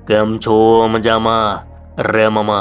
કેમ છો મજામાં? रे मामा,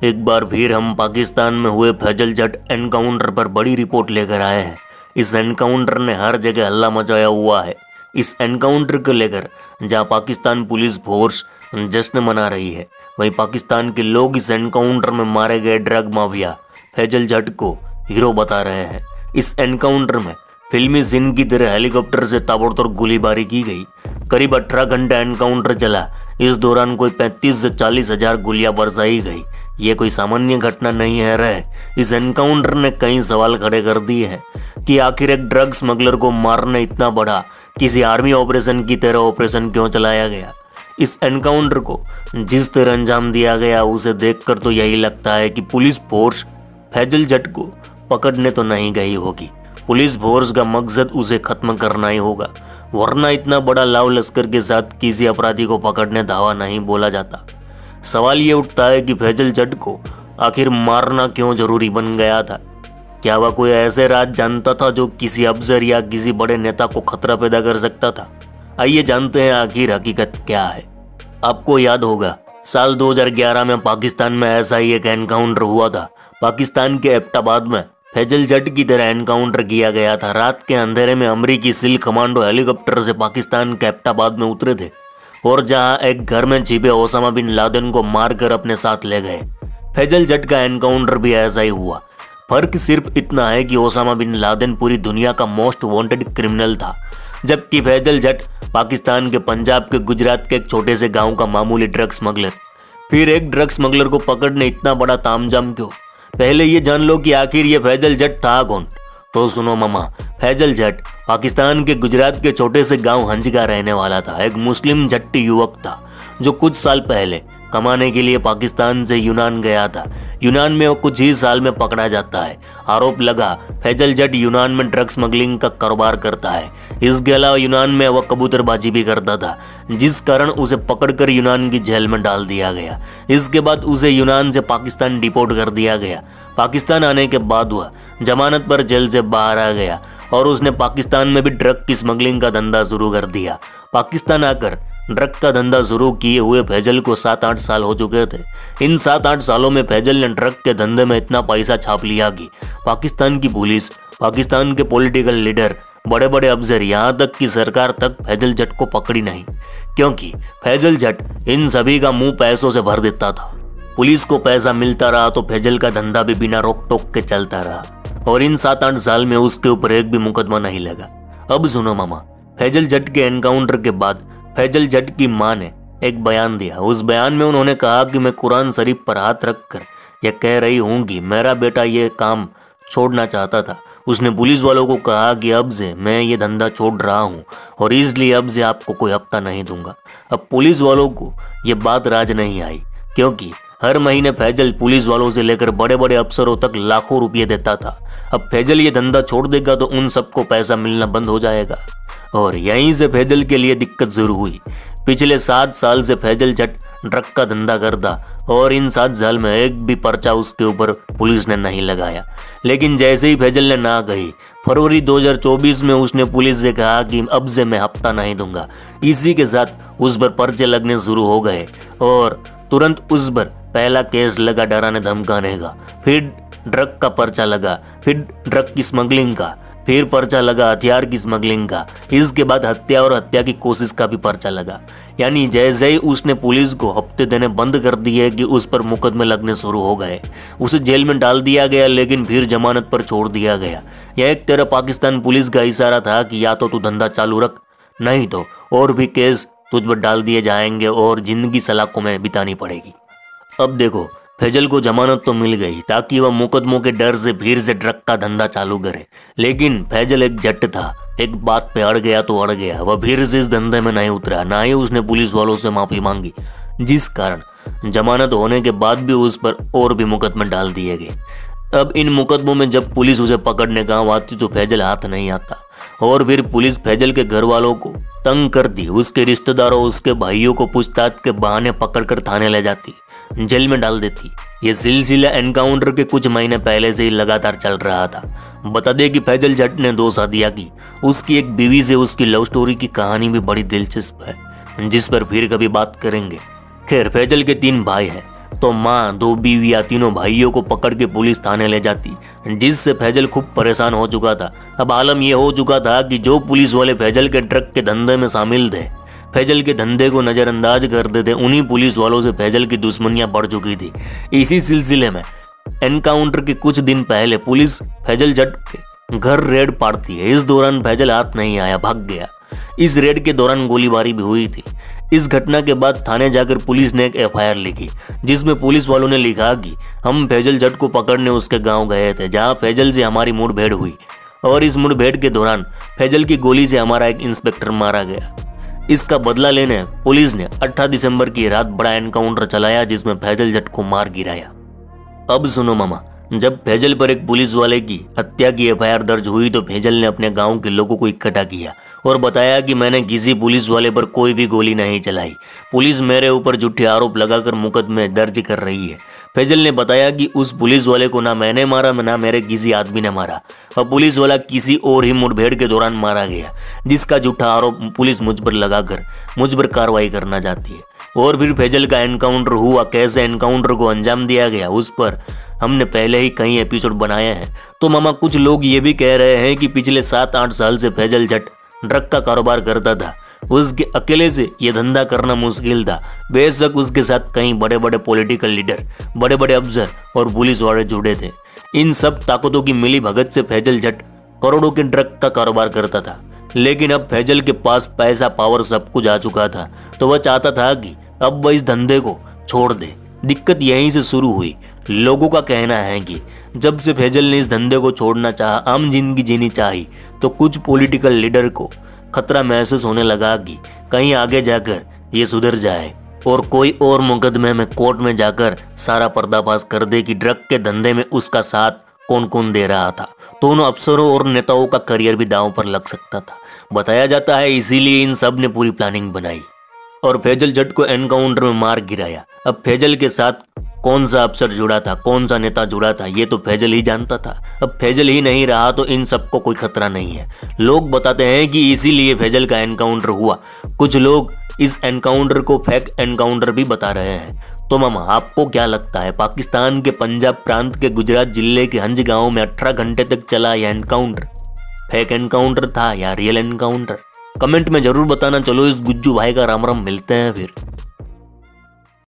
एक बार फिर हम पाकिस्तान में हुए फैजल जट एनकाउंटर पर बड़ी रिपोर्ट लेकर आए हैं। इस एनकाउंटर ने हर जगह हल्ला मचाया हुआ है। इस एनकाउंटर को लेकर जहां पाकिस्तान पुलिस फोर्स जश्न मना रही है, वहीं पाकिस्तान के लोग इस एनकाउंटर में मारे गए ड्रग माफिया फैजल जट को हीरो बता रहे हैं। इस एनकाउंटर में फिल्मी सीन की तरह हेलीकॉप्टर से ताबड़तोड़ गोलीबारी की गई। करीब 18 घंटे एनकाउंटर चला। इस दौरान कोई 35 से 40 हजार गोलियां बरसाई गई। ये कोई सामान्य घटना नहीं है रे। इस एनकाउंटर ने कई सवाल खड़े कर दिए हैं कि आखिर एक ड्रग स्मगलर को मारने इतना बड़ा किसी आर्मी ऑपरेशन की तरह ऑपरेशन क्यों चलाया गया। इस एनकाउंटर को जिस तरह अंजाम दिया गया उसे देखकर तो यही लगता है कि पुलिस फोर्स फैजल जट को पकड़ने तो नहीं गई होगी। पुलिस फोर्स का मकसद उसे खत्म करना ही होगा, वरना इतना बड़ा लाव लश्कर के साथ किसी अपराधी को पकड़ने धावा नहीं बोला जाता। सवाल ये उठता है कि फैजल जट को आखिर मारना क्यों जरूरी बन गया था। क्या वह कोई ऐसे राज जानता था जो किसी अफसर या किसी बड़े नेता को खतरा पैदा कर सकता था? आइए जानते हैं आखिर हकीकत क्या है। आपको याद होगा साल 2011 में पाकिस्तान में ऐसा ही एक एनकाउंटर हुआ था। पाकिस्तान के एबटाबाद में फैजल जट की तरह एनकाउंटर किया गया था। रात के अंधेरे में अमरीकी सिल कमांडो हेलीकॉप्टर से पाकिस्तान के एबटाबाद में उतरे थे और जहां एक घर में छिपे ओसामा बिन लादेन को मारकर अपने साथ ले गए। फैजल जट का एनकाउंटर भी ऐसा ही हुआ। फर्क सिर्फ इतना है कि ओसामा बिन लादेन पूरी दुनिया का मोस्ट वांटेड क्रिमिनल था, जबकि फैजल जट पाकिस्तान के पंजाब के गुजरात के एक छोटे से गांव का मामूली ड्रग स्मगलर। फिर एक ड्रग स्मगलर को पकड़ने इतना बड़ा तामझाम क्यों? पहले ये जान लो कि आखिर ये फैजल जट था कौन। तो सुनो मामा, फैजल जट पाकिस्तान के गुजरात के छोटे से गांव हंज का रहने वाला था। एक मुस्लिम जट्टी युवक था जो कुछ साल पहले कमाने के लिए पाकिस्तान से यूनान गया था। यूनान में वो कुछ ही साल में पकड़ा जाता है। आरोप लगा फैजल जट यूनान में ड्रग स्मगलिंग का कारोबार करता है। इसके अलावा यूनान में वह कबूतरबाजी भी करता था, जिस कारण उसे पकड़कर यूनान की जेल में डाल दिया गया। इसके बाद उसे यूनान से पाकिस्तान डिपोर्ट कर दिया गया। पाकिस्तान आने के बाद वह जमानत पर जेल से बाहर आ गया और उसने पाकिस्तान में भी ड्रग की स्मगलिंग का धंधा शुरू कर दिया। पाकिस्तान आकर ड्रग का धंधा शुरू किए हुए फैजल को 7-8 साल हो चुके थे। इन 7-8 सालों में फैजल ने ड्रग के धंधे में इतना पैसा छाप लिया कि पाकिस्तान की पुलिस, पाकिस्तान के पॉलिटिकल लीडर, बड़े बड़े अफसर, यहाँ तक कि सरकार तक फैजल जट को पकड़ी नहीं, क्योंकि फैजल जट इन सभी का मुंह पैसों से भर देता था। पुलिस को पैसा मिलता रहा तो फैजल का धंधा भी बिना रोक टोक के चलता रहा और इन 7-8 साल में उसके ऊपर एक भी मुकदमा नहीं लगा। अब सुनो मामा, फैजल जट के एनकाउंटर के बाद फैजल जट की मां ने एक बयान दिया। उस बयान में उन्होंने कहा कि मैं कुरान शरीफ पर हाथ रखकर यह कह रही हूँ कि मेरा बेटा ये काम छोड़ना चाहता था। उसने पुलिस वालों को कहा कि अब से मैं ये धंधा छोड़ रहा हूँ और इसलिए अब से आपको कोई हफ्ता नहीं दूंगा। अब पुलिस वालों को ये बात राज नहीं आई, क्योंकि हर महीने फैजल पुलिस वालों से लेकर बड़े बड़े अफसरों तक लाखों रुपये देता था। अब फैजल ये धंधा छोड़ देगा तो उन सबको पैसा मिलना बंद हो जाएगा और यहीं से फैजल के लिए दिक्कत शुरू हुई। पिछले 7 साल से फैजल जट ड्रग का धंधा करता और इन 7 साल में एक भी पर्चा उसके ऊपर पुलिस ने नहीं लगाया। लेकिन जैसे ही फैजल ने ना कही, फरवरी 2024 में उसने पुलिस से कहा कि अब से मैं हफ्ता नहीं दूंगा। इसी के साथ उस पर पर्चे लगने शुरू हो गए और तुरंत उस पर पहला केस लगा डराने धमकाने का, फिर ड्रग का पर्चा लगा, फिर ड्रग की स्मगलिंग का, फिर पर्चा लगा हथियार की स्मगलिंग का। इसके बाद हत्या और हत्या की कोशिश का भी पर्चा लगा। यानी जैसे ही उसने पुलिस को हफ्ते देने बंद कर दिए कि उस पर मुकदमे लगने शुरू हो गए। उसे जेल में डाल दिया गया, लेकिन फिर जमानत पर छोड़ दिया गया। यह एक तरह पाकिस्तान पुलिस का इशारा था कि या तो तू धंधा चालू रख, नहीं तो और भी केस तुझ पर डाल दिए जाएंगे और जिंदगी सलाखों में बितानी पड़ेगी। अब देखो, फैजल को जमानत तो मिल गई ताकि वह मुकदमों के डर से फिर से ड्रग का धंधा चालू करे, लेकिन फैजल एक जट था। एक बात पे अड़ गया तो अड़ गया। वह फिर से इस धंधे में नहीं उतरा, ना ही उसने पुलिस वालों से माफी मांगी, जिस कारण जमानत होने के बाद भी उस पर और भी मुकदमे डाल दिए गए। अब इन मुकदमों में जब पुलिस उसे पकड़ने गांव आती तो फैजल हाथ नहीं आता और फिर पुलिस फैजल के घर वालों को तंग करती, उसके रिश्तेदारों, उसके भाइयों को पूछताछ के बहाने पकड़कर थाने ले जाती, जेल में डाल देती। ये सिलसिला एनकाउंटर के कुछ महीने पहले से ही लगातार चल रहा था। बता दे कि फैजल जट ने 2 शादियां की। उसकी एक बीवी से उसकी लव स्टोरी की कहानी भी बड़ी दिलचस्प है, जिस पर फिर कभी बात करेंगे। खैर फैजल के 3 भाई हैं, तो माँ, 2 बीवियाँ, तीनों भाइयों को पकड़ के पुलिस थाने ले जाती, जिससे फैजल खूब परेशान हो चुका था। अब आलम यह हो चुका था कि जो पुलिस वाले फैजल के ड्रग के धंधे में शामिल थे, फैजल के धंधे को नज़रअंदाज करते थे, उन्हीं पुलिस वालों से फैजल की दुश्मनियां बढ़ चुकी थी। इसी सिलसिले में एनकाउंटर के कुछ दिन पहले पुलिस फैजल जट के घर रेड पाड़ती है। इस दौरान फैजल हाथ नहीं आया, भाग गया। इस रेड के दौरान गोलीबारी भी हुई थी। इस घटना के बाद थाने जाकर पुलिस ने एक एफआईआर लिखी, जिसमें पुलिस वालों ने लिखा कि हम फैजल जट को पकड़ने उसके गांव गए थे, जहां फैजल से हमारी मुठभेड़ हुई और इस मुठभेड़ के दौरान फैजल की गोली से हमारा एक इंस्पेक्टर मारा गया। इसका बदला लेने पुलिस ने 18 दिसंबर की रात बड़ा एनकाउंटर चलाया, जिसमें फैजल जट को मार गिराया। अब सुनो मामा, जब फैजल पर एक पुलिस वाले की हत्या की एफआईआर दर्ज हुई तो फैजल ने अपने गांव के लोगों को इकट्ठा किया और बताया कि मैंने किसी पुलिस वाले पर कोई भी गोली नहीं चलाई। पुलिस मेरे ऊपर झूठे आरोप लगाकर मुकदमे दर्ज कर रही है। फैजल ने बताया कि उस पुलिस वाले को ना मैंने मारा, ना मेरे किसी आदमी ने मारा, और पुलिस वाला किसी और ही मुठभेड़ के दौरान मारा गया, जिसका झूठा आरोप पुलिस मुझ पर लगाकर मुझ पर कार्रवाई करना चाहती है। और फिर फैजल का एनकाउंटर हुआ, कैसे एनकाउंटर को अंजाम दिया गया, उस पर हमने पहले ही कई एपिसोड बनाए हैं। तो मामा, कुछ लोग ये भी कह रहे हैं कि पिछले 7-8 साल से फैजल जट ड्रग का कारोबार करता था। उसके अकेले से यह धंधा करना मुश्किल था। बेशक उसके साथ कई बड़े बड़े पॉलिटिकल लीडर, बड़े बड़े अफसर और पुलिस वाले जुड़े थे। इन सब ताकतों की मिली भगत से फैजल जट करोड़ों के ड्रग का कारोबार करता था। लेकिन अब फैजल के पास पैसा, पावर सब कुछ आ चुका था, तो वह चाहता था कि अब वह इस धंधे को छोड़ दे। दिक्कत यहीं से शुरू हुई। लोगों का कहना है कि जब से फैजल ने इस धंधे को छोड़ना चाहा, आम जिंदगी जीनी चाहिए, तो कुछ पॉलिटिकल लीडर को खतरा महसूस होने लगा कि कहीं आगे जाकर ये सुधर जाए और कोई और मुकदमे में कोर्ट में जाकर सारा पर्दाफाश कर दे कि ड्रग के धंधे में उसका साथ कौन कौन दे रहा था। दोनों अफसरों और नेताओं का करियर भी दांव पर लग सकता था। बताया जाता है इसीलिए इन सब ने पूरी प्लानिंग बनाई और फैजल जट को एनकाउंटर में मार गिराया। अब फैजल के साथ कौन सा अफसर जुड़ा था, कौन सा नेता जुड़ा था, ये तो फैजल ही जानता था। अब फैजल ही नहीं रहा तो इन सबको कोई खतरा नहीं है। लोग बताते हैं कि इसीलिए फैजल का एनकाउंटर हुआ। कुछ लोग इस एनकाउंटर को फेक एनकाउंटर भी बता रहे हैं। तो मामा, आपको क्या लगता है, पाकिस्तान के पंजाब प्रांत के गुजरात जिले के हंज गांव में 18 घंटे तक चला यह एनकाउंटर फेक एनकाउंटर था या रियल एनकाउंटर? कमेंट में जरूर बताना। चलो इस गुज्जू भाई का राम राम, मिलते हैं फिर।